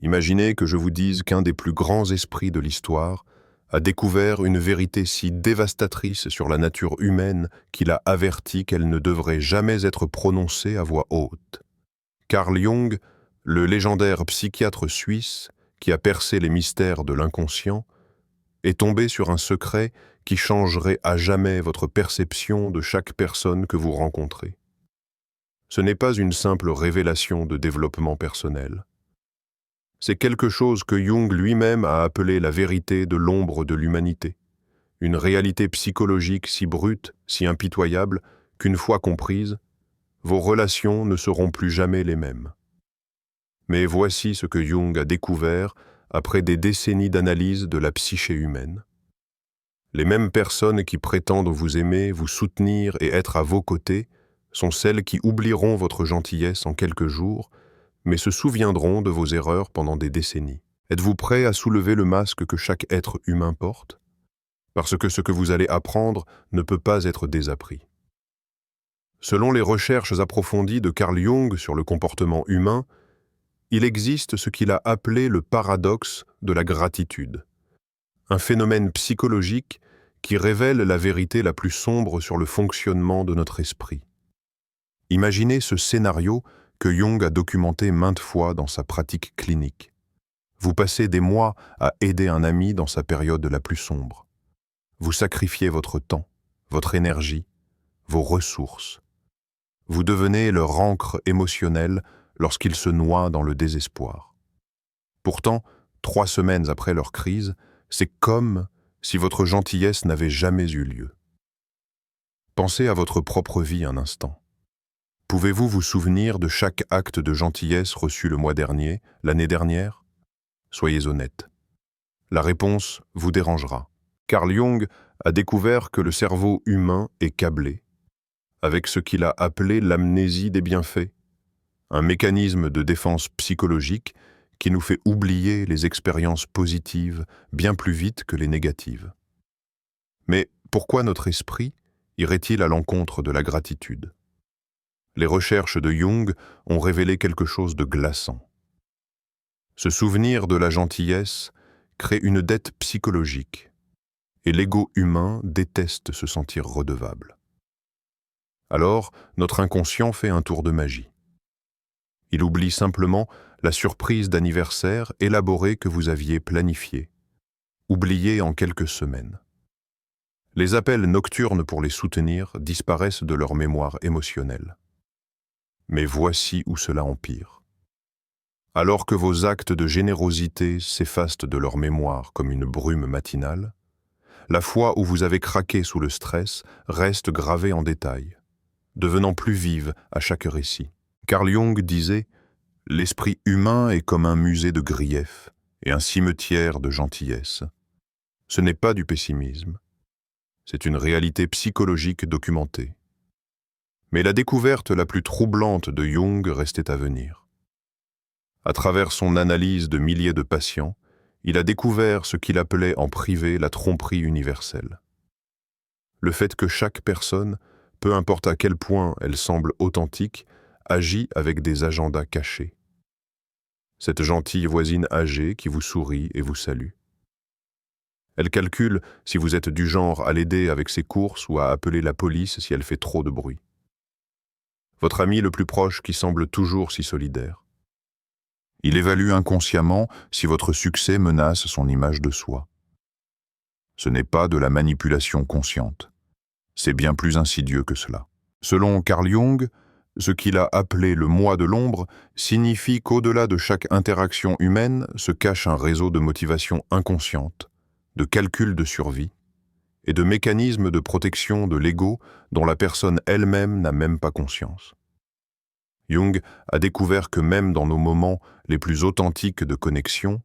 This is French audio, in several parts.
Imaginez que je vous dise qu'un des plus grands esprits de l'histoire a découvert une vérité si dévastatrice sur la nature humaine qu'il a averti qu'elle ne devrait jamais être prononcée à voix haute. Carl Jung, le légendaire psychiatre suisse qui a percé les mystères de l'inconscient, est tombé sur un secret qui changerait à jamais votre perception de chaque personne que vous rencontrez. Ce n'est pas une simple révélation de développement personnel. C'est quelque chose que Jung lui-même a appelé la vérité de l'ombre de l'humanité, une réalité psychologique si brute, si impitoyable, qu'une fois comprise, vos relations ne seront plus jamais les mêmes. Mais voici ce que Jung a découvert après des décennies d'analyse de la psyché humaine. Les mêmes personnes qui prétendent vous aimer, vous soutenir et être à vos côtés sont celles qui oublieront votre gentillesse en quelques jours, mais se souviendront de vos erreurs pendant des décennies. Êtes-vous prêt à soulever le masque que chaque être humain porte? Parce que ce que vous allez apprendre ne peut pas être désappris. Selon les recherches approfondies de Carl Jung sur le comportement humain, il existe ce qu'il a appelé le paradoxe de la gratitude, un phénomène psychologique qui révèle la vérité la plus sombre sur le fonctionnement de notre esprit. Imaginez ce scénario que Jung a documenté maintes fois dans sa pratique clinique. Vous passez des mois à aider un ami dans sa période la plus sombre. Vous sacrifiez votre temps, votre énergie, vos ressources. Vous devenez leur ancre émotionnelle lorsqu'il se noie dans le désespoir. Pourtant, 3 semaines après leur crise, c'est comme si votre gentillesse n'avait jamais eu lieu. Pensez à votre propre vie un instant. Pouvez-vous vous souvenir de chaque acte de gentillesse reçu le mois dernier, l'année dernière? Soyez honnête. La réponse vous dérangera. Carl Jung a découvert que le cerveau humain est câblé, avec ce qu'il a appelé l'amnésie des bienfaits, un mécanisme de défense psychologique qui nous fait oublier les expériences positives bien plus vite que les négatives. Mais pourquoi notre esprit irait-il à l'encontre de la gratitude? Les recherches de Jung ont révélé quelque chose de glaçant. Ce souvenir de la gentillesse crée une dette psychologique, et l'ego humain déteste se sentir redevable. Alors, notre inconscient fait un tour de magie. Il oublie simplement la surprise d'anniversaire élaborée que vous aviez planifiée, oubliée en quelques semaines. Les appels nocturnes pour les soutenir disparaissent de leur mémoire émotionnelle. Mais voici où cela empire. Alors que vos actes de générosité s'effacent de leur mémoire comme une brume matinale, la fois où vous avez craqué sous le stress reste gravée en détail, devenant plus vive à chaque récit. Carl Jung disait « L'esprit humain est comme un musée de griefs et un cimetière de gentillesse. » Ce n'est pas du pessimisme, c'est une réalité psychologique documentée. Mais la découverte la plus troublante de Jung restait à venir. À travers son analyse de milliers de patients, il a découvert ce qu'il appelait en privé la tromperie universelle. Le fait que chaque personne, peu importe à quel point elle semble authentique, agit avec des agendas cachés. Cette gentille voisine âgée qui vous sourit et vous salue. Elle calcule si vous êtes du genre à l'aider avec ses courses ou à appeler la police si elle fait trop de bruit. Votre ami le plus proche qui semble toujours si solidaire. Il évalue inconsciemment si votre succès menace son image de soi. Ce n'est pas de la manipulation consciente. C'est bien plus insidieux que cela. Selon Carl Jung, ce qu'il a appelé le moi de l'ombre signifie qu'au-delà de chaque interaction humaine se cache un réseau de motivations inconscientes, de calculs de survie et de mécanismes de protection de l'ego dont la personne elle-même n'a même pas conscience. Jung a découvert que même dans nos moments les plus authentiques de connexion,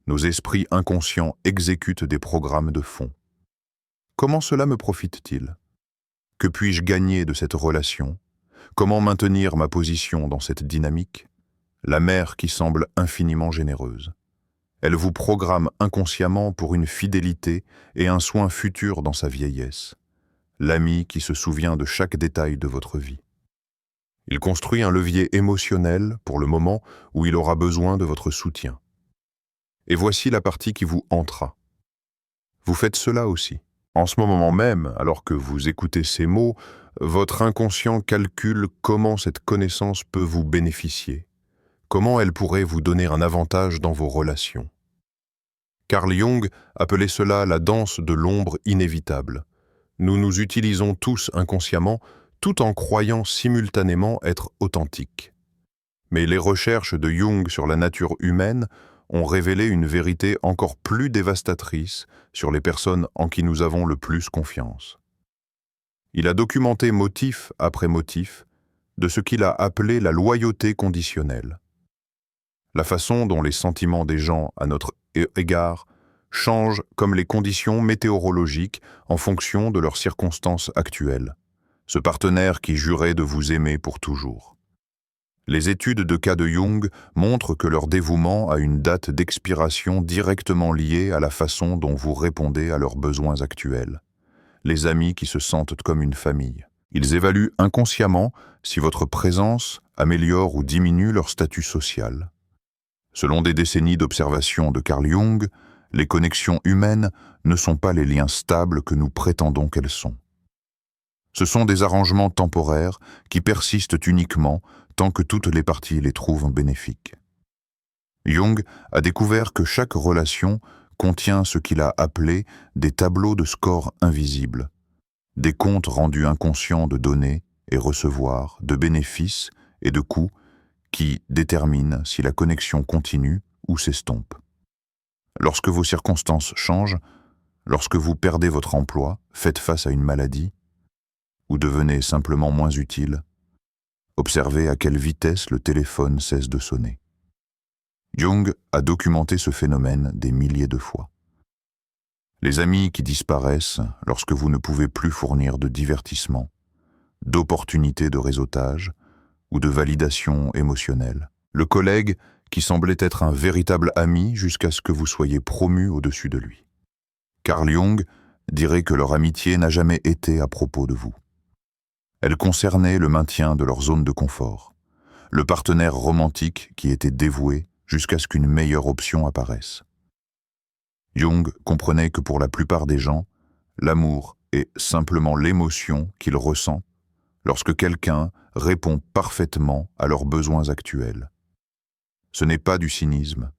nos esprits inconscients exécutent des programmes de fond. Comment cela me profite-t-il? Que puis-je gagner de cette relation? Comment maintenir ma position dans cette dynamique? La mère qui semble infiniment généreuse. Elle vous programme inconsciemment pour une fidélité et un soin futur dans sa vieillesse. L'ami qui se souvient de chaque détail de votre vie. Il construit un levier émotionnel pour le moment où il aura besoin de votre soutien. Et voici la partie qui vous hantera. Vous faites cela aussi. En ce moment même, alors que vous écoutez ces mots, votre inconscient calcule comment cette connaissance peut vous bénéficier, comment elle pourrait vous donner un avantage dans vos relations. Carl Jung appelait cela la danse de l'ombre inévitable. Nous nous utilisons tous inconsciemment, tout en croyant simultanément être authentiques. Mais les recherches de Jung sur la nature humaine ont révélé une vérité encore plus dévastatrice sur les personnes en qui nous avons le plus confiance. Il a documenté motif après motif de ce qu'il a appelé la loyauté conditionnelle. La façon dont les sentiments des gens à notre égard changent comme les conditions météorologiques en fonction de leurs circonstances actuelles. Ce partenaire qui jurait de vous aimer pour toujours. Les études de cas de Jung montrent que leur dévouement a une date d'expiration directement liée à la façon dont vous répondez à leurs besoins actuels. Les amis qui se sentent comme une famille. Ils évaluent inconsciemment si votre présence améliore ou diminue leur statut social. Selon des décennies d'observation de Carl Jung, les connexions humaines ne sont pas les liens stables que nous prétendons qu'elles sont. Ce sont des arrangements temporaires qui persistent uniquement tant que toutes les parties les trouvent bénéfiques. Jung a découvert que chaque relation contient ce qu'il a appelé des tableaux de score invisibles, des comptes rendus inconscients de donner et recevoir, de bénéfices et de coûts qui déterminent si la connexion continue ou s'estompe. Lorsque vos circonstances changent, lorsque vous perdez votre emploi, faites face à une maladie, ou devenez simplement moins utile, observez à quelle vitesse le téléphone cesse de sonner. Jung a documenté ce phénomène des milliers de fois. Les amis qui disparaissent lorsque vous ne pouvez plus fournir de divertissement, d'opportunités de réseautage ou de validation émotionnelle. Le collègue qui semblait être un véritable ami jusqu'à ce que vous soyez promu au-dessus de lui. Carl Jung dirait que leur amitié n'a jamais été à propos de vous. Elle concernait le maintien de leur zone de confort, le partenaire romantique qui était dévoué jusqu'à ce qu'une meilleure option apparaisse. Jung comprenait que pour la plupart des gens, l'amour est simplement l'émotion qu'ils ressentent lorsque quelqu'un répond parfaitement à leurs besoins actuels. Ce n'est pas du cynisme.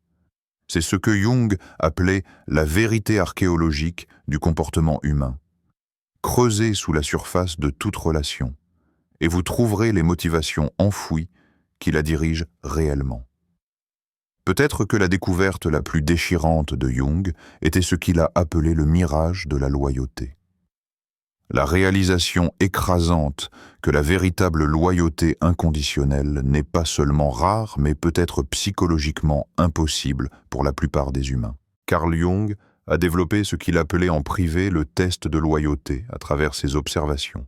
C'est ce que Jung appelait la vérité archéologique du comportement humain. Creusez sous la surface de toute relation, et vous trouverez les motivations enfouies qui la dirigent réellement. Peut-être que la découverte la plus déchirante de Jung était ce qu'il a appelé le mirage de la loyauté. La réalisation écrasante que la véritable loyauté inconditionnelle n'est pas seulement rare, mais peut être psychologiquement impossible pour la plupart des humains. Carl Jung a développé ce qu'il appelait en privé le test de loyauté à travers ses observations.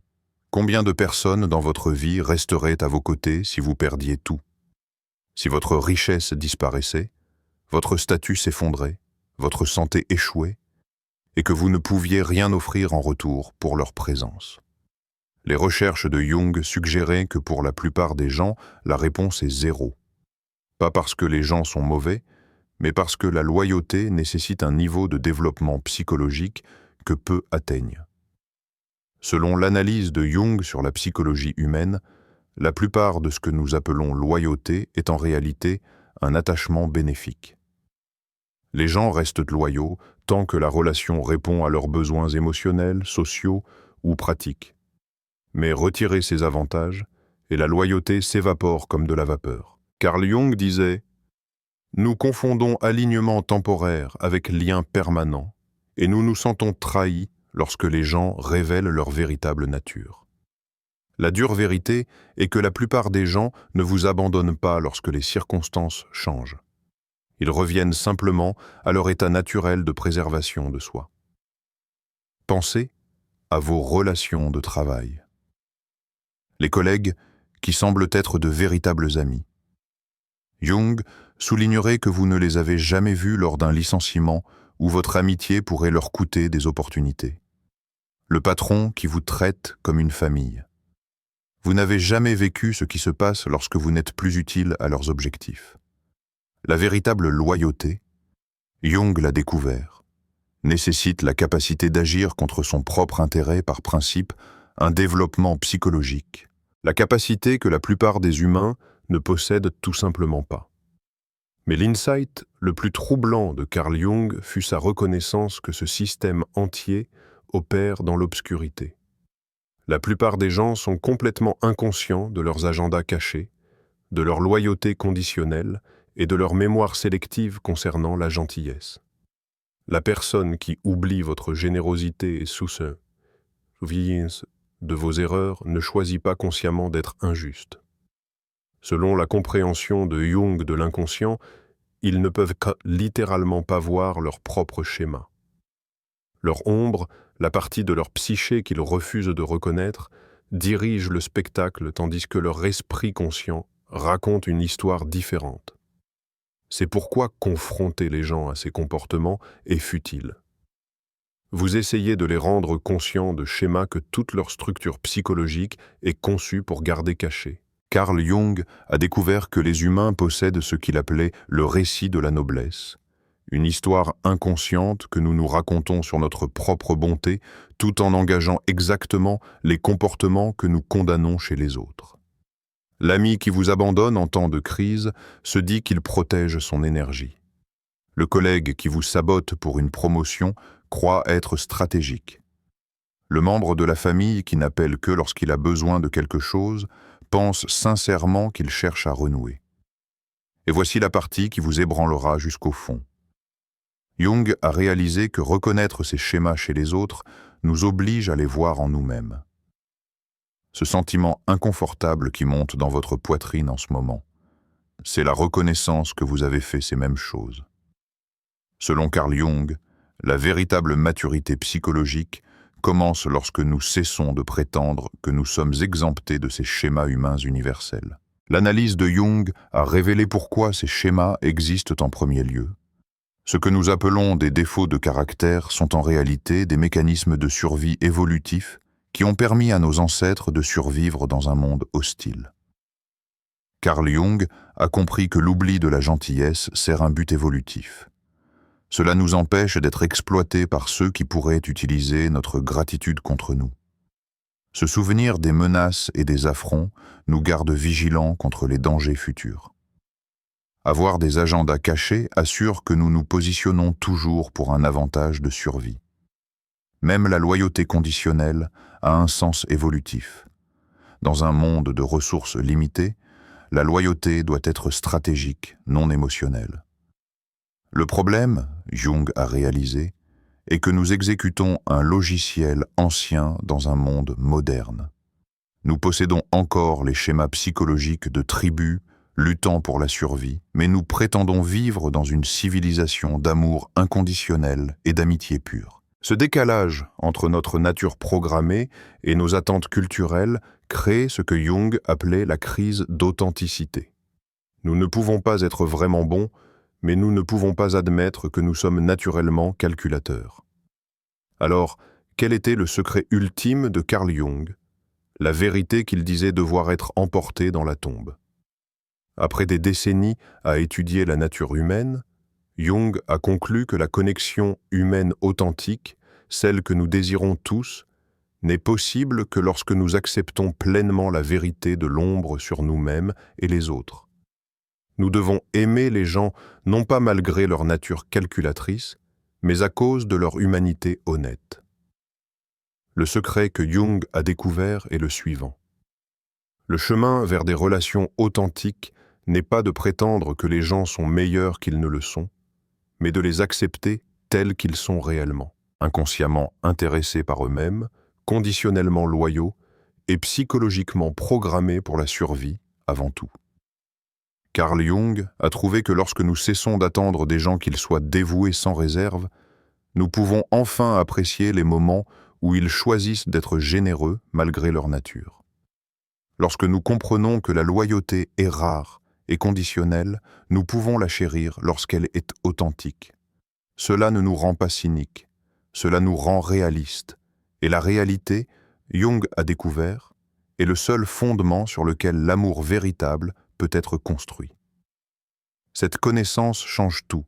Combien de personnes dans votre vie resteraient à vos côtés si vous perdiez tout? Si votre richesse disparaissait, votre statut s'effondrait, votre santé échouait, et que vous ne pouviez rien offrir en retour pour leur présence. Les recherches de Jung suggéraient que pour la plupart des gens, la réponse est zéro. Pas parce que les gens sont mauvais, mais parce que la loyauté nécessite un niveau de développement psychologique que peu atteignent. Selon l'analyse de Jung sur la psychologie humaine, la plupart de ce que nous appelons loyauté est en réalité un attachement bénéfique. Les gens restent loyaux tant que la relation répond à leurs besoins émotionnels, sociaux ou pratiques. Mais retirez ces avantages et la loyauté s'évapore comme de la vapeur. Carl Jung disait « Nous confondons alignement temporaire avec lien permanent et nous nous sentons trahis lorsque les gens révèlent leur véritable nature. La dure vérité est que la plupart des gens ne vous abandonnent pas lorsque les circonstances changent. Ils reviennent simplement à leur état naturel de préservation de soi. Pensez à vos relations de travail. Les collègues qui semblent être de véritables amis. Jung soulignerait que vous ne les avez jamais vus lors d'un licenciement où votre amitié pourrait leur coûter des opportunités. Le patron qui vous traite comme une famille. Vous n'avez jamais vécu ce qui se passe lorsque vous n'êtes plus utile à leurs objectifs. La véritable loyauté Jung l'a découvert, nécessite la capacité d'agir contre son propre intérêt par principe, un développement psychologique, la capacité que la plupart des humains ne possèdent tout simplement pas. Mais l'insight le plus troublant de Carl Jung fut sa reconnaissance que ce système entier opère dans l'obscurité. La plupart des gens sont complètement inconscients de leurs agendas cachés, de leur loyauté conditionnelle et de leur mémoire sélective concernant la gentillesse. La personne qui oublie votre générosité et soucieux de vos erreurs ne choisit pas consciemment d'être injuste. Selon la compréhension de Jung de l'inconscient, ils ne peuvent littéralement pas voir leur propre schéma. Leur ombre, la partie de leur psyché qu'ils refusent de reconnaître, dirige le spectacle tandis que leur esprit conscient raconte une histoire différente. C'est pourquoi confronter les gens à ces comportements est futile. Vous essayez de les rendre conscients de schémas que toute leur structure psychologique est conçue pour garder cachés. Carl Jung a découvert que les humains possèdent ce qu'il appelait le récit de la noblesse, une histoire inconsciente que nous nous racontons sur notre propre bonté, tout en engageant exactement les comportements que nous condamnons chez les autres. L'ami qui vous abandonne en temps de crise se dit qu'il protège son énergie. Le collègue qui vous sabote pour une promotion croit être stratégique. Le membre de la famille qui n'appelle que lorsqu'il a besoin de quelque chose pense sincèrement qu'il cherche à renouer. Et voici la partie qui vous ébranlera jusqu'au fond. Jung a réalisé que reconnaître ces schémas chez les autres nous oblige à les voir en nous-mêmes. Ce sentiment inconfortable qui monte dans votre poitrine en ce moment, c'est la reconnaissance que vous avez fait ces mêmes choses. Selon Carl Jung, la véritable maturité psychologique commence lorsque nous cessons de prétendre que nous sommes exemptés de ces schémas humains universels. L'analyse de Jung a révélé pourquoi ces schémas existent en premier lieu. Ce que nous appelons des défauts de caractère sont en réalité des mécanismes de survie évolutifs qui ont permis à nos ancêtres de survivre dans un monde hostile. Carl Jung a compris que l'oubli de la gentillesse sert un but évolutif. Cela nous empêche d'être exploités par ceux qui pourraient utiliser notre gratitude contre nous. Se souvenir des menaces et des affronts nous garde vigilants contre les dangers futurs. Avoir des agendas cachés assure que nous nous positionnons toujours pour un avantage de survie. Même la loyauté conditionnelle a un sens évolutif. Dans un monde de ressources limitées, la loyauté doit être stratégique, non émotionnelle. Le problème, Jung a réalisé, est que nous exécutons un logiciel ancien dans un monde moderne. Nous possédons encore les schémas psychologiques de tribus luttant pour la survie, mais nous prétendons vivre dans une civilisation d'amour inconditionnel et d'amitié pure. Ce décalage entre notre nature programmée et nos attentes culturelles crée ce que Jung appelait la crise d'authenticité. Nous ne pouvons pas être vraiment bons, mais nous ne pouvons pas admettre que nous sommes naturellement calculateurs. Alors, quel était le secret ultime de Carl Jung? La vérité qu'il disait devoir être emportée dans la tombe. Après des décennies à étudier la nature humaine, Jung a conclu que la connexion humaine authentique, celle que nous désirons tous, n'est possible que lorsque nous acceptons pleinement la vérité de l'ombre sur nous-mêmes et les autres. Nous devons aimer les gens non pas malgré leur nature calculatrice, mais à cause de leur humanité honnête. Le secret que Jung a découvert est le suivant. Le chemin vers des relations authentiques n'est pas de prétendre que les gens sont meilleurs qu'ils ne le sont, mais de les accepter tels qu'ils sont réellement, inconsciemment intéressés par eux-mêmes, conditionnellement loyaux et psychologiquement programmés pour la survie avant tout. Carl Jung a trouvé que lorsque nous cessons d'attendre des gens qu'ils soient dévoués sans réserve, nous pouvons enfin apprécier les moments où ils choisissent d'être généreux malgré leur nature. Lorsque nous comprenons que la loyauté est rare et conditionnelle, nous pouvons la chérir lorsqu'elle est authentique. Cela ne nous rend pas cyniques, cela nous rend réalistes. Et la réalité, Jung a découvert, est le seul fondement sur lequel l'amour véritable peut être construit. Cette connaissance change tout.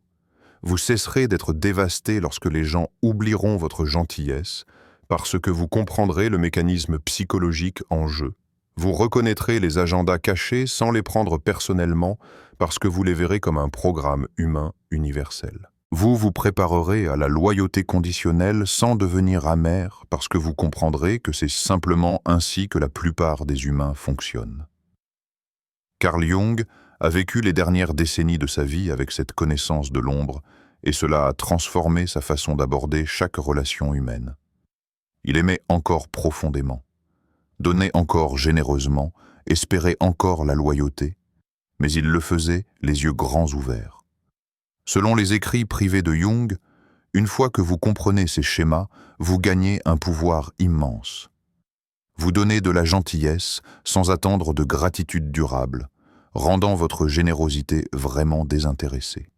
Vous cesserez d'être dévasté lorsque les gens oublieront votre gentillesse, parce que vous comprendrez le mécanisme psychologique en jeu. Vous reconnaîtrez les agendas cachés sans les prendre personnellement, parce que vous les verrez comme un programme humain universel. Vous vous préparerez à la loyauté conditionnelle sans devenir amer, parce que vous comprendrez que c'est simplement ainsi que la plupart des humains fonctionnent. Carl Jung a vécu les dernières décennies de sa vie avec cette connaissance de l'ombre, et cela a transformé sa façon d'aborder chaque relation humaine. Il aimait encore profondément, donnait encore généreusement, espérait encore la loyauté, mais il le faisait les yeux grands ouverts. Selon les écrits privés de Jung, une fois que vous comprenez ces schémas, vous gagnez un pouvoir immense. Vous donnez de la gentillesse sans attendre de gratitude durable, rendant votre générosité vraiment désintéressée.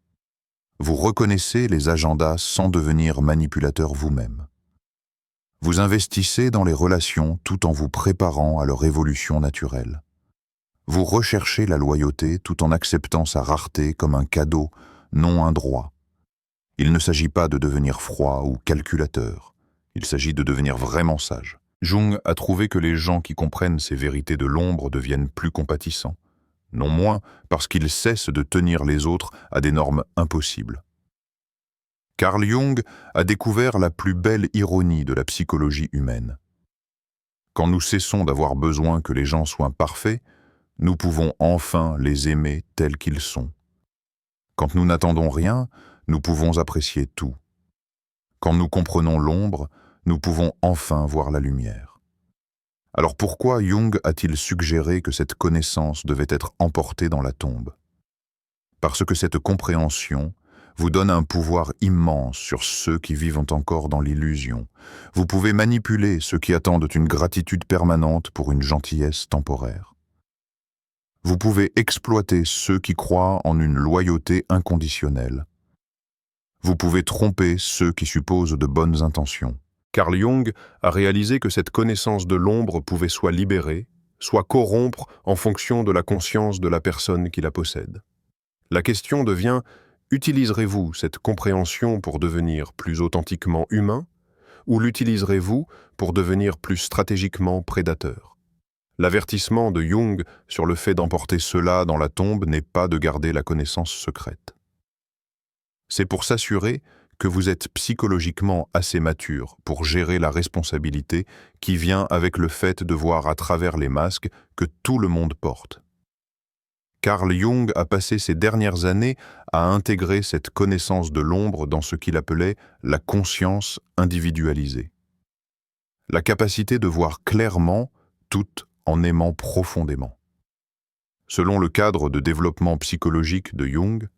Vous reconnaissez les agendas sans devenir manipulateur vous-même. Vous investissez dans les relations tout en vous préparant à leur évolution naturelle. Vous recherchez la loyauté tout en acceptant sa rareté comme un cadeau, non un droit. Il ne s'agit pas de devenir froid ou calculateur, il s'agit de devenir vraiment sage. Jung a trouvé que les gens qui comprennent ces vérités de l'ombre deviennent plus compatissants, non moins parce qu'ils cessent de tenir les autres à des normes impossibles. Carl Jung a découvert la plus belle ironie de la psychologie humaine. Quand nous cessons d'avoir besoin que les gens soient parfaits, nous pouvons enfin les aimer tels qu'ils sont. Quand nous n'attendons rien, nous pouvons apprécier tout. Quand nous comprenons l'ombre, nous pouvons enfin voir la lumière. Alors pourquoi Jung a-t-il suggéré que cette connaissance devait être emportée dans la tombe? Parce que cette compréhension vous donne un pouvoir immense sur ceux qui vivent encore dans l'illusion. Vous pouvez manipuler ceux qui attendent une gratitude permanente pour une gentillesse temporaire. Vous pouvez exploiter ceux qui croient en une loyauté inconditionnelle. Vous pouvez tromper ceux qui supposent de bonnes intentions. Carl Jung a réalisé que cette connaissance de l'ombre pouvait soit libérer, soit corrompre en fonction de la conscience de la personne qui la possède. La question devient: utiliserez-vous cette compréhension pour devenir plus authentiquement humain, ou l'utiliserez-vous pour devenir plus stratégiquement prédateur? L'avertissement de Jung sur le fait d'emporter cela dans la tombe n'est pas de garder la connaissance secrète. C'est pour s'assurer que vous êtes psychologiquement assez mature pour gérer la responsabilité qui vient avec le fait de voir à travers les masques que tout le monde porte. Carl Jung a passé ses dernières années à intégrer cette connaissance de l'ombre dans ce qu'il appelait la conscience individualisée. La capacité de voir clairement tout en aimant profondément. Selon le cadre de développement psychologique de Jung,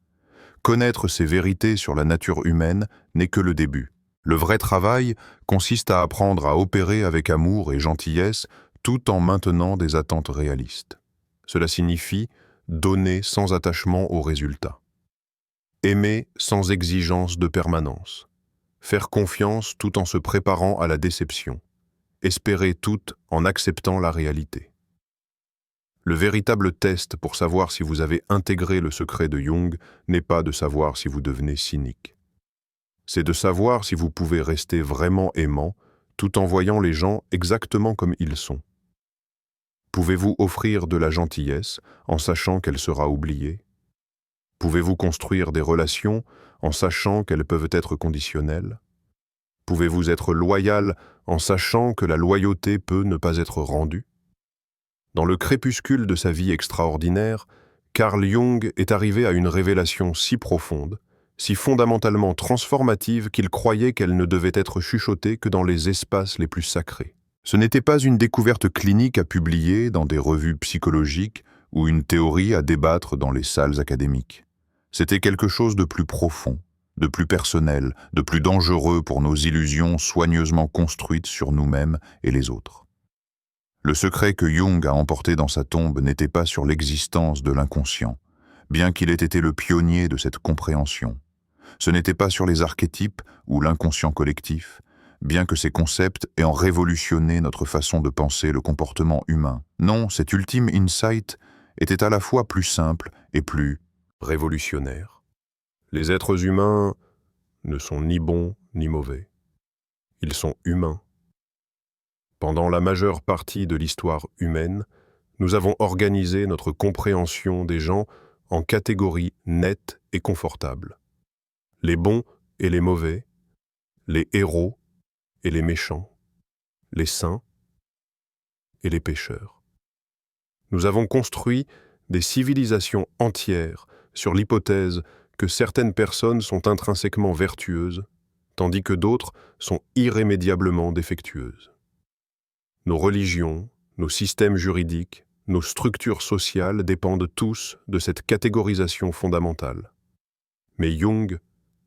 connaître ces vérités sur la nature humaine n'est que le début. Le vrai travail consiste à apprendre à opérer avec amour et gentillesse tout en maintenant des attentes réalistes. Cela signifie donner sans attachement aux résultats. Aimer sans exigence de permanence. Faire confiance tout en se préparant à la déception. Espérer tout en acceptant la réalité. Le véritable test pour savoir si vous avez intégré le secret de Jung n'est pas de savoir si vous devenez cynique. C'est de savoir si vous pouvez rester vraiment aimant tout en voyant les gens exactement comme ils sont. Pouvez-vous offrir de la gentillesse en sachant qu'elle sera oubliée? Pouvez-vous construire des relations en sachant qu'elles peuvent être conditionnelles? Pouvez-vous être loyal en sachant que la loyauté peut ne pas être rendue? Dans le crépuscule de sa vie extraordinaire, Carl Jung est arrivé à une révélation si profonde, si fondamentalement transformative qu'il croyait qu'elle ne devait être chuchotée que dans les espaces les plus sacrés. Ce n'était pas une découverte clinique à publier dans des revues psychologiques ou une théorie à débattre dans les salles académiques. C'était quelque chose de plus profond, de plus personnel, de plus dangereux pour nos illusions soigneusement construites sur nous-mêmes et les autres. Le secret que Jung a emporté dans sa tombe n'était pas sur l'existence de l'inconscient, bien qu'il ait été le pionnier de cette compréhension. Ce n'était pas sur les archétypes ou l'inconscient collectif, bien que ces concepts aient révolutionné notre façon de penser le comportement humain. Non, cet ultime insight était à la fois plus simple et plus révolutionnaire. Les êtres humains ne sont ni bons ni mauvais. Ils sont humains. Pendant la majeure partie de l'histoire humaine, nous avons organisé notre compréhension des gens en catégories nettes et confortables. Les bons et les mauvais, les héros et les méchants, les saints et les pécheurs. Nous avons construit des civilisations entières sur l'hypothèse que certaines personnes sont intrinsèquement vertueuses, tandis que d'autres sont irrémédiablement défectueuses. Nos religions, nos systèmes juridiques, nos structures sociales dépendent tous de cette catégorisation fondamentale. Mais Jung,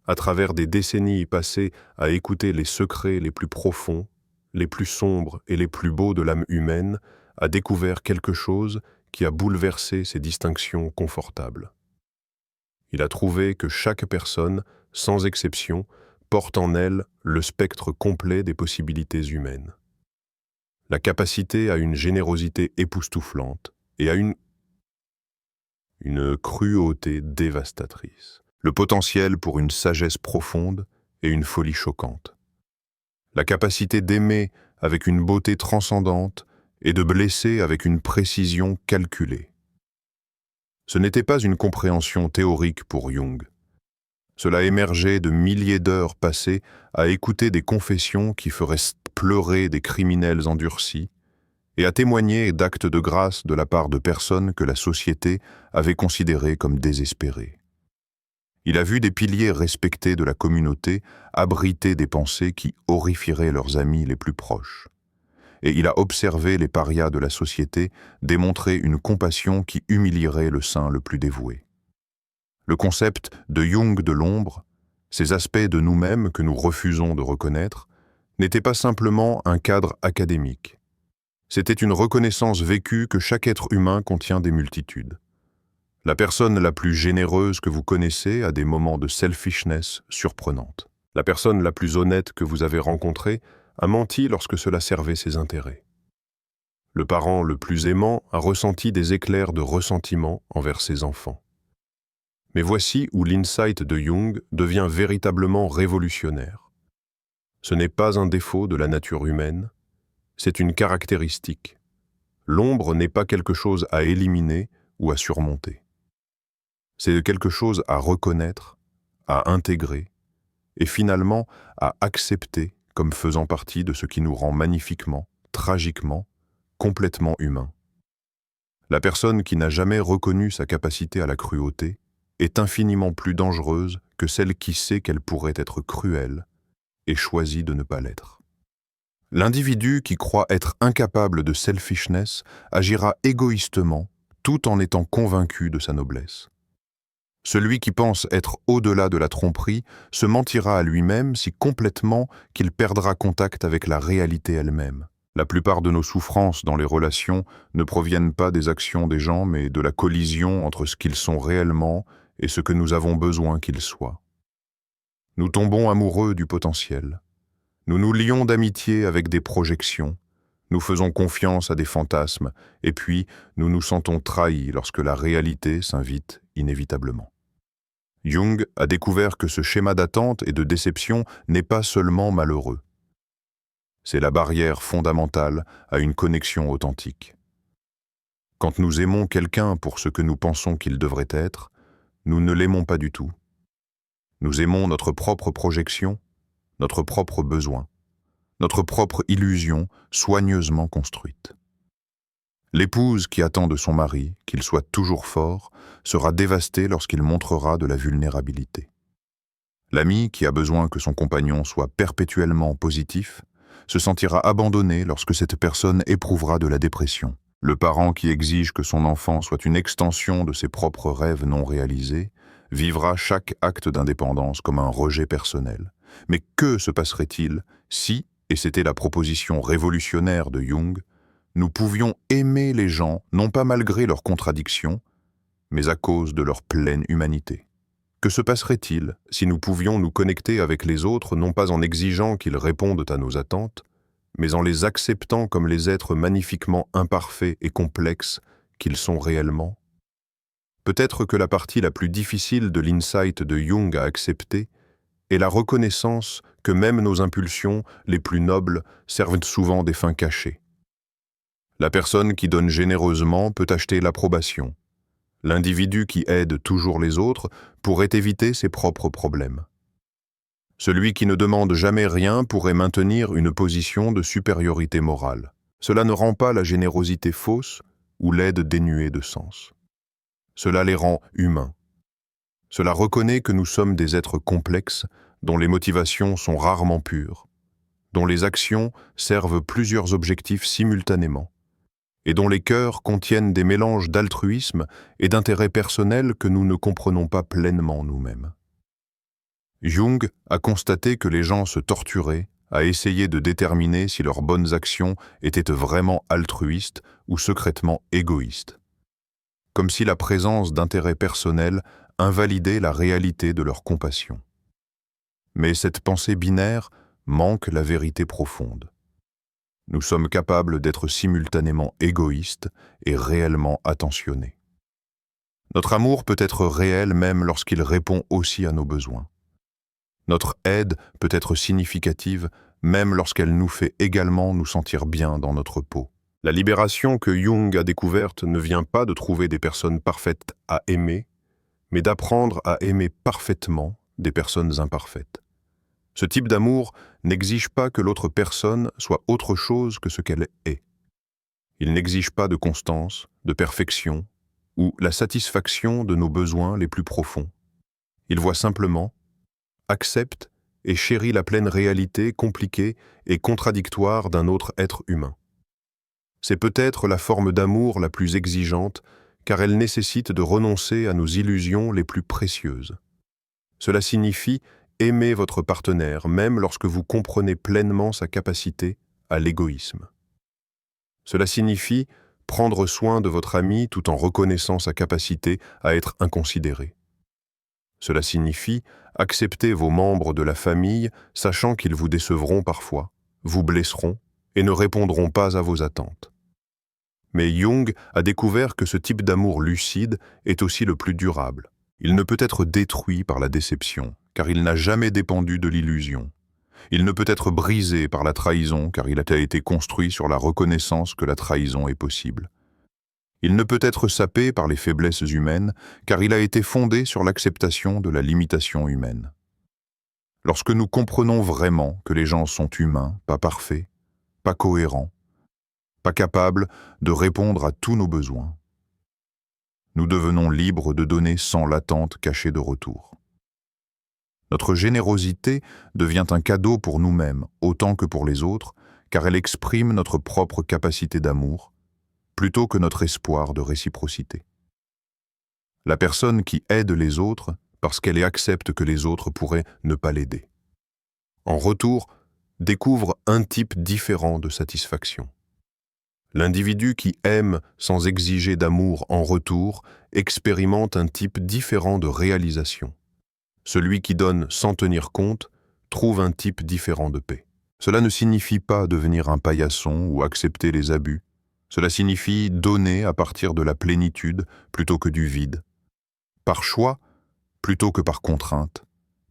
à travers des décennies passées à écouter les secrets les plus profonds, les plus sombres et les plus beaux de l'âme humaine, a découvert quelque chose qui a bouleversé ces distinctions confortables. Il a trouvé que chaque personne, sans exception, porte en elle le spectre complet des possibilités humaines. La capacité à une générosité époustouflante et à une cruauté dévastatrice. Le potentiel pour une sagesse profonde et une folie choquante. La capacité d'aimer avec une beauté transcendante et de blesser avec une précision calculée. Ce n'était pas une compréhension théorique pour Jung. Cela émergeait de milliers d'heures passées à écouter des confessions qui feraient pleurer des criminels endurcis et à témoigner d'actes de grâce de la part de personnes que la société avait considérées comme désespérées. Il a vu des piliers respectés de la communauté abriter des pensées qui horrifieraient leurs amis les plus proches. Et il a observé les parias de la société démontrer une compassion qui humilierait le saint le plus dévoué. Le concept de Jung de l'ombre, ces aspects de nous-mêmes que nous refusons de reconnaître, n'était pas simplement un cadre académique. C'était une reconnaissance vécue que chaque être humain contient des multitudes. La personne la plus généreuse que vous connaissez a des moments de selfishness surprenantes. La personne la plus honnête que vous avez rencontrée a menti lorsque cela servait ses intérêts. Le parent le plus aimant a ressenti des éclairs de ressentiment envers ses enfants. Mais voici où l'insight de Jung devient véritablement révolutionnaire. Ce n'est pas un défaut de la nature humaine, c'est une caractéristique. L'ombre n'est pas quelque chose à éliminer ou à surmonter. C'est quelque chose à reconnaître, à intégrer, et finalement à accepter comme faisant partie de ce qui nous rend magnifiquement, tragiquement, complètement humains. La personne qui n'a jamais reconnu sa capacité à la cruauté est infiniment plus dangereuse que celle qui sait qu'elle pourrait être cruelle et choisit de ne pas l'être. L'individu qui croit être incapable de selfishness agira égoïstement tout en étant convaincu de sa noblesse. Celui qui pense être au-delà de la tromperie se mentira à lui-même si complètement qu'il perdra contact avec la réalité elle-même. La plupart de nos souffrances dans les relations ne proviennent pas des actions des gens, mais de la collision entre ce qu'ils sont réellement et ce que nous avons besoin qu'ils soient. Nous tombons amoureux du potentiel. Nous nous lions d'amitié avec des projections. Nous faisons confiance à des fantasmes, et puis nous nous sentons trahis lorsque la réalité s'invite inévitablement. Jung a découvert que ce schéma d'attente et de déception n'est pas seulement malheureux. C'est la barrière fondamentale à une connexion authentique. Quand nous aimons quelqu'un pour ce que nous pensons qu'il devrait être, nous ne l'aimons pas du tout. Nous aimons notre propre projection, notre propre besoin, notre propre illusion soigneusement construite. L'épouse qui attend de son mari qu'il soit toujours fort sera dévastée lorsqu'il montrera de la vulnérabilité. L'ami qui a besoin que son compagnon soit perpétuellement positif se sentira abandonné lorsque cette personne éprouvera de la dépression. Le parent qui exige que son enfant soit une extension de ses propres rêves non réalisés vivra chaque acte d'indépendance comme un rejet personnel. Mais que se passerait-il si, et c'était la proposition révolutionnaire de Jung, nous pouvions aimer les gens non pas malgré leurs contradictions, mais à cause de leur pleine humanité? Que se passerait-il si nous pouvions nous connecter avec les autres non pas en exigeant qu'ils répondent à nos attentes, mais en les acceptant comme les êtres magnifiquement imparfaits et complexes qu'ils sont réellement? Peut-être que la partie la plus difficile de l'insight de Jung à accepter est la reconnaissance que même nos impulsions les plus nobles servent souvent des fins cachées. La personne qui donne généreusement peut acheter l'approbation. L'individu qui aide toujours les autres pourrait éviter ses propres problèmes. Celui qui ne demande jamais rien pourrait maintenir une position de supériorité morale. Cela ne rend pas la générosité fausse ou l'aide dénuée de sens. Cela les rend humains. Cela reconnaît que nous sommes des êtres complexes dont les motivations sont rarement pures, dont les actions servent plusieurs objectifs simultanément, et dont les cœurs contiennent des mélanges d'altruisme et d'intérêt personnel que nous ne comprenons pas pleinement nous-mêmes. Jung a constaté que les gens se torturaient à essayer de déterminer si leurs bonnes actions étaient vraiment altruistes ou secrètement égoïstes, comme si la présence d'intérêts personnels invalidait la réalité de leur compassion. Mais cette pensée binaire manque la vérité profonde. Nous sommes capables d'être simultanément égoïstes et réellement attentionnés. Notre amour peut être réel même lorsqu'il répond aussi à nos besoins. Notre aide peut être significative même lorsqu'elle nous fait également nous sentir bien dans notre peau. La libération que Jung a découverte ne vient pas de trouver des personnes parfaites à aimer, mais d'apprendre à aimer parfaitement des personnes imparfaites. Ce type d'amour n'exige pas que l'autre personne soit autre chose que ce qu'elle est. Il n'exige pas de constance, de perfection ou la satisfaction de nos besoins les plus profonds. Il voit simplement, accepte et chérit la pleine réalité compliquée et contradictoire d'un autre être humain. C'est peut-être la forme d'amour la plus exigeante car elle nécessite de renoncer à nos illusions les plus précieuses. Cela signifie aimer votre partenaire même lorsque vous comprenez pleinement sa capacité à l'égoïsme. Cela signifie prendre soin de votre ami tout en reconnaissant sa capacité à être inconsidéré. Cela signifie accepter vos membres de la famille sachant qu'ils vous décevront parfois, vous blesseront et ne répondront pas à vos attentes. Mais Jung a découvert que ce type d'amour lucide est aussi le plus durable. Il ne peut être détruit par la déception, car il n'a jamais dépendu de l'illusion. Il ne peut être brisé par la trahison, car il a été construit sur la reconnaissance que la trahison est possible. Il ne peut être sapé par les faiblesses humaines, car il a été fondé sur l'acceptation de la limitation humaine. Lorsque nous comprenons vraiment que les gens sont humains, pas parfaits, pas cohérents, pas capables de répondre à tous nos besoins, nous devenons libres de donner sans l'attente cachée de retour. Notre générosité devient un cadeau pour nous-mêmes autant que pour les autres, car elle exprime notre propre capacité d'amour, plutôt que notre espoir de réciprocité. La personne qui aide les autres parce qu'elle accepte que les autres pourraient ne pas l'aider. En retour, découvre un type différent de satisfaction. L'individu qui aime sans exiger d'amour en retour expérimente un type différent de réalisation. Celui qui donne sans tenir compte trouve un type différent de paix. Cela ne signifie pas devenir un paillasson ou accepter les abus. Cela signifie donner à partir de la plénitude plutôt que du vide. Par choix plutôt que par contrainte.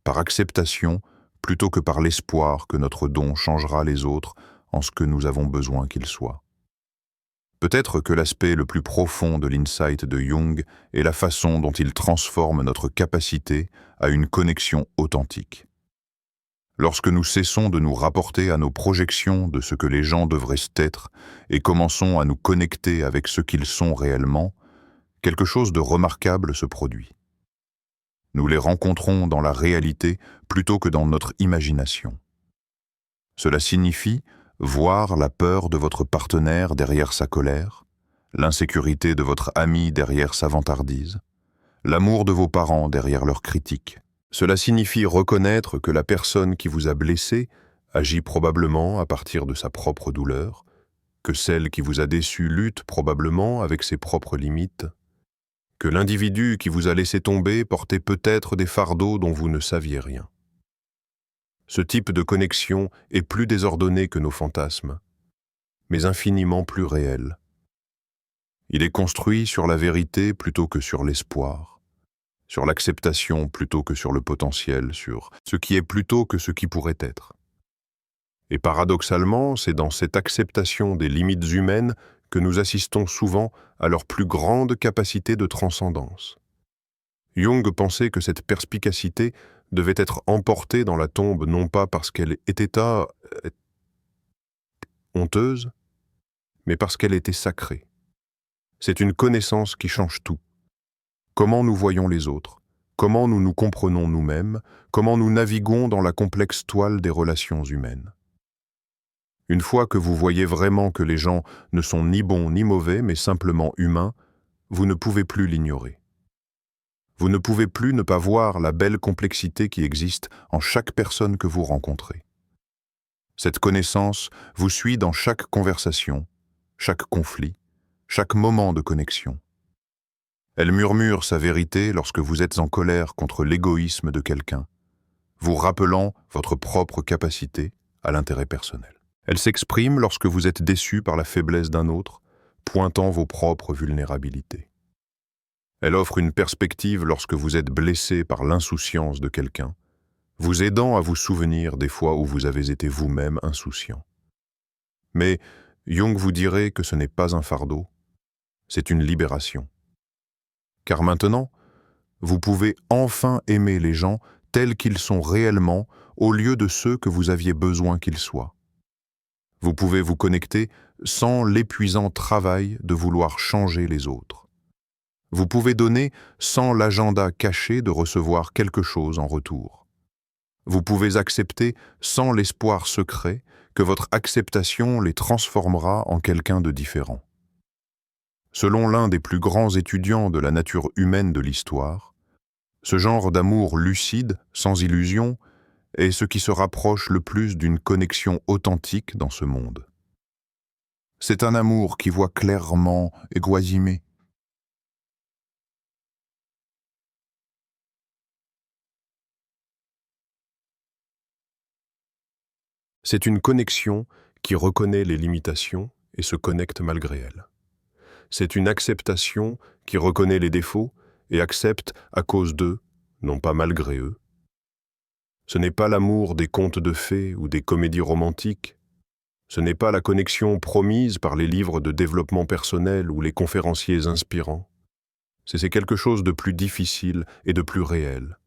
Par acceptation plutôt que par l'espoir que notre don changera les autres en ce que nous avons besoin qu'ils soient. Peut-être que l'aspect le plus profond de l'insight de Jung est la façon dont il transforme notre capacité à une connexion authentique. Lorsque nous cessons de nous rapporter à nos projections de ce que les gens devraient être et commençons à nous connecter avec ce qu'ils sont réellement, quelque chose de remarquable se produit. Nous les rencontrons dans la réalité plutôt que dans notre imagination. Cela signifie voir la peur de votre partenaire derrière sa colère, l'insécurité de votre ami derrière sa vantardise, l'amour de vos parents derrière leurs critiques. Cela signifie reconnaître que la personne qui vous a blessé agit probablement à partir de sa propre douleur, que celle qui vous a déçu lutte probablement avec ses propres limites, que l'individu qui vous a laissé tomber portait peut-être des fardeaux dont vous ne saviez rien. Ce type de connexion est plus désordonné que nos fantasmes, mais infiniment plus réel. Il est construit sur la vérité plutôt que sur l'espoir, sur l'acceptation plutôt que sur le potentiel, sur ce qui est plutôt que ce qui pourrait être. Et paradoxalement, c'est dans cette acceptation des limites humaines que nous assistons souvent à leur plus grande capacité de transcendance. Jung pensait que cette perspicacité devait être emportée dans la tombe non pas parce qu'elle était honteuse, mais parce qu'elle était sacrée. C'est une connaissance qui change tout. Comment nous voyons les autres, comment nous nous comprenons nous-mêmes, comment nous naviguons dans la complexe toile des relations humaines. Une fois que vous voyez vraiment que les gens ne sont ni bons ni mauvais, mais simplement humains, vous ne pouvez plus l'ignorer. Vous ne pouvez plus ne pas voir la belle complexité qui existe en chaque personne que vous rencontrez. Cette connaissance vous suit dans chaque conversation, chaque conflit, chaque moment de connexion. Elle murmure sa vérité lorsque vous êtes en colère contre l'égoïsme de quelqu'un, vous rappelant votre propre capacité à l'intérêt personnel. Elle s'exprime lorsque vous êtes déçu par la faiblesse d'un autre, pointant vos propres vulnérabilités. Elle offre une perspective lorsque vous êtes blessé par l'insouciance de quelqu'un, vous aidant à vous souvenir des fois où vous avez été vous-même insouciant. Mais Jung vous dirait que ce n'est pas un fardeau, c'est une libération. Car maintenant, vous pouvez enfin aimer les gens tels qu'ils sont réellement au lieu de ceux que vous aviez besoin qu'ils soient. Vous pouvez vous connecter sans l'épuisant travail de vouloir changer les autres. Vous pouvez donner sans l'agenda caché de recevoir quelque chose en retour. Vous pouvez accepter sans l'espoir secret que votre acceptation les transformera en quelqu'un de différent. Selon l'un des plus grands étudiants de la nature humaine de l'histoire, ce genre d'amour lucide, sans illusion, est ce qui se rapproche le plus d'une connexion authentique dans ce monde. C'est un amour qui voit clairement et Guasimé. C'est une connexion qui reconnaît les limitations et se connecte malgré elles. C'est une acceptation qui reconnaît les défauts et accepte à cause d'eux, non pas malgré eux. Ce n'est pas l'amour des contes de fées ou des comédies romantiques. Ce n'est pas la connexion promise par les livres de développement personnel ou les conférenciers inspirants. C'est quelque chose de plus difficile et de plus réel.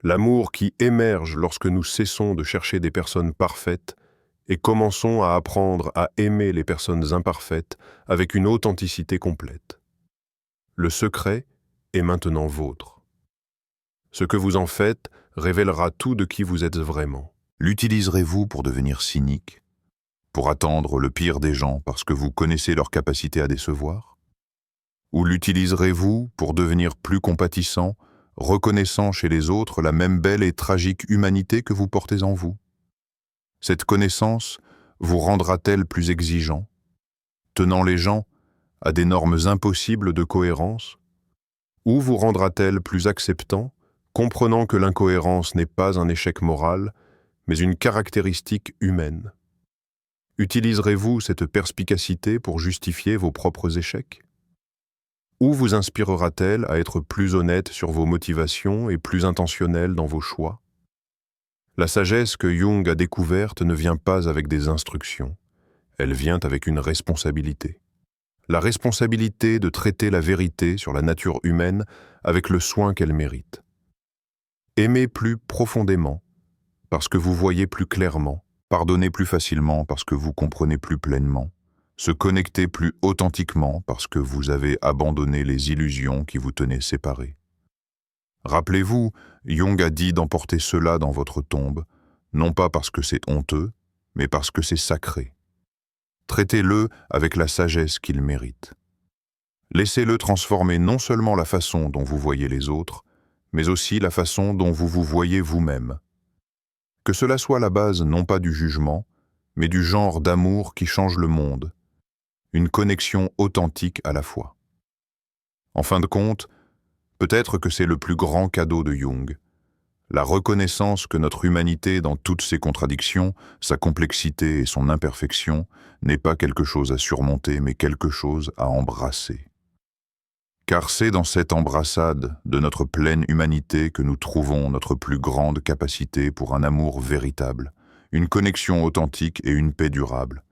L'amour qui émerge lorsque nous cessons de chercher des personnes parfaites et commençons à apprendre à aimer les personnes imparfaites avec une authenticité complète. Le secret est maintenant vôtre. Ce que vous en faites révélera tout de qui vous êtes vraiment. L'utiliserez-vous pour devenir cynique, pour attendre le pire des gens parce que vous connaissez leur capacité à décevoir? Ou l'utiliserez-vous pour devenir plus compatissant, reconnaissant chez les autres la même belle et tragique humanité que vous portez en vous? Cette connaissance vous rendra-t-elle plus exigeant, tenant les gens à des normes impossibles de cohérence? Ou vous rendra-t-elle plus acceptant, comprenant que l'incohérence n'est pas un échec moral, mais une caractéristique humaine? Utiliserez-vous cette perspicacité pour justifier vos propres échecs? Ou vous inspirera-t-elle à être plus honnête sur vos motivations et plus intentionnel dans vos choix? La sagesse que Jung a découverte ne vient pas avec des instructions, elle vient avec une responsabilité. La responsabilité de traiter la vérité sur la nature humaine avec le soin qu'elle mérite. Aimer plus profondément, parce que vous voyez plus clairement, pardonner plus facilement parce que vous comprenez plus pleinement, se connecter plus authentiquement parce que vous avez abandonné les illusions qui vous tenaient séparés. Rappelez-vous, Jung a dit d'emporter cela dans votre tombe, non pas parce que c'est honteux, mais parce que c'est sacré. Traitez-le avec la sagesse qu'il mérite. Laissez-le transformer non seulement la façon dont vous voyez les autres, mais aussi la façon dont vous vous voyez vous-même. Que cela soit la base non pas du jugement, mais du genre d'amour qui change le monde, une connexion authentique à la fois. En fin de compte, peut-être que c'est le plus grand cadeau de Jung, la reconnaissance que notre humanité dans toutes ses contradictions, sa complexité et son imperfection n'est pas quelque chose à surmonter, mais quelque chose à embrasser. Car c'est dans cette embrassade de notre pleine humanité que nous trouvons notre plus grande capacité pour un amour véritable, une connexion authentique et une paix durable.